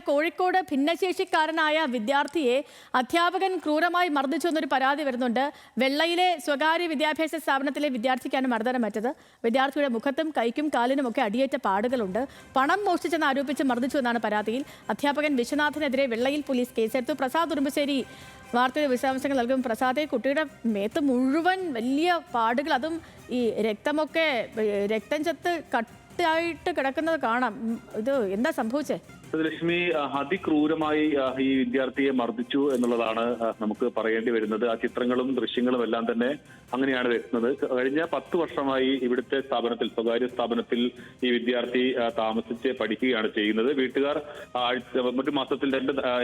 കോഴിക്കോട് ഭിന്നശേഷിക്കാരനായ വിദ്യാർത്ഥിയെ അധ്യാപകൻ ക്രൂരമായി മർദ്ദിച്ചു എന്നൊരു പരാതി വരുന്നുണ്ട്. വെള്ളയിലെ സ്വകാര്യ വിദ്യാഭ്യാസ സ്ഥാപനത്തിലെ വിദ്യാർത്ഥിക്കാണ് മർദ്ദനമേറ്റത്. വിദ്യാർത്ഥിയുടെ മുഖത്തും കൈക്കും കാലിനുമൊക്കെ അടിയേറ്റ പാടുകളുണ്ട്. പണം മോഷ്ടിച്ചെന്ന് ആരോപിച്ച് മർദ്ദിച്ചു എന്നാണ് പരാതിയിൽ. അധ്യാപകൻ വിശ്വനാഥിനെതിരെ വെള്ളയിൽ പോലീസ് കേസെടുത്തു. പ്രസാദ് ഉറുമ്പശ്ശേരി വാർത്തയുടെ വിശദാംശങ്ങൾ നൽകും. പ്രസാദെ, കുട്ടിയുടെ മേത്ത് മുഴുവൻ വലിയ പാടുകൾ, അതും ഈ രക്തം ചത്ത് കട്ടായിട്ട് കിടക്കുന്നത് കാണാം. ഇത് എന്താ സംഭവിച്ചേ? ലക്ഷ്മി, അതിക്രൂരമായി ഈ വിദ്യാർത്ഥിയെ മർദ്ദിച്ചു എന്നുള്ളതാണ് നമുക്ക് പറയേണ്ടി വരുന്നത്. ആ ചിത്രങ്ങളും ദൃശ്യങ്ങളും എല്ലാം തന്നെ അങ്ങനെയാണ് വരുന്നത്. കഴിഞ്ഞ 10 വർഷമായി ഇവിടുത്തെ സ്ഥാപനത്തിൽ, സ്വകാര്യ സ്ഥാപനത്തിൽ ഈ വിദ്യാർത്ഥി താമസിച്ച് പഠിക്കുകയാണ് ചെയ്യുന്നത്. വീട്ടുകാർ ഒരു മാസത്തിൽ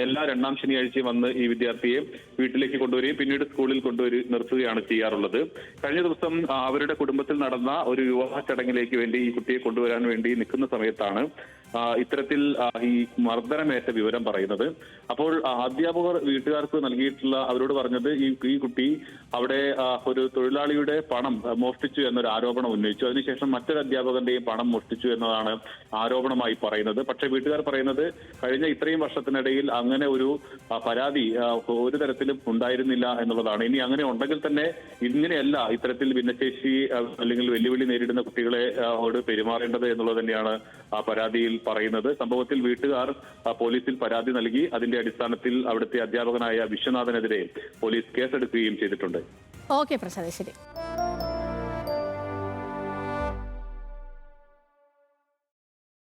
എല്ലാ 2ാം ശനിയാഴ്ചയും വന്ന് ഈ വിദ്യാർത്ഥിയെ വീട്ടിലേക്ക് കൊണ്ടുവരികയും പിന്നീട് സ്കൂളിൽ നിർത്തുകയാണ് ചെയ്യാറുള്ളത്. കഴിഞ്ഞ ദിവസം അവരുടെ കുടുംബത്തിൽ നടന്ന ഒരു വിവാഹ ചടങ്ങിലേക്ക് വേണ്ടി ഈ കുട്ടിയെ കൊണ്ടുവരാൻ വേണ്ടി നിൽക്കുന്ന സമയത്താണ് ഇത്തരത്തിൽ ഈ മർദ്ദനമേറ്റ വിവരം പറയുന്നത്. അപ്പോൾ അധ്യാപകർ വീട്ടുകാർക്ക് നൽകിയിട്ടുള്ള അവരോട് പറഞ്ഞത് ഈ കുട്ടി അവിടെ ഒരു തൊഴിലാളിയുടെ പണം മോഷ്ടിച്ചു എന്നൊരു ആരോപണം ഉന്നയിച്ചു. അതിനുശേഷം മറ്റൊരു അധ്യാപകന്റെയും പണം മോഷ്ടിച്ചു എന്നതാണ് ആരോപണമായി പറയുന്നത്. പക്ഷേ വീട്ടുകാർ പറയുന്നത് കഴിഞ്ഞ ഇത്രയും വർഷത്തിനിടയിൽ അങ്ങനെ ഒരു പരാതി ഒരു തരത്തിലും ഉണ്ടായിരുന്നില്ല എന്നുള്ളതാണ്. ഇനി അങ്ങനെ ഉണ്ടെങ്കിൽ തന്നെ ഇങ്ങനെയല്ല ഇത്തരത്തിൽ ഭിന്നശേഷി അല്ലെങ്കിൽ വെല്ലുവിളി നേരിടുന്ന കുട്ടികളെ പെരുമാറേണ്ടത് എന്നുള്ളത് തന്നെയാണ് ആ പരാതിയിൽ പറയുന്നത്. സംഭവത്തിൽ വീട്ടുകാർ പോലീസിൽ പരാതി നൽകി. അതിന്റെ അടിസ്ഥാനത്തിൽ അവിടുത്തെ അധ്യാപകനായ വിശ്വനാഥനെതിരെ പോലീസ് കേസെടുക്കുകയും ചെയ്തിട്ടുണ്ട്. ഓക്കെ പ്രസാദ്, ശരി.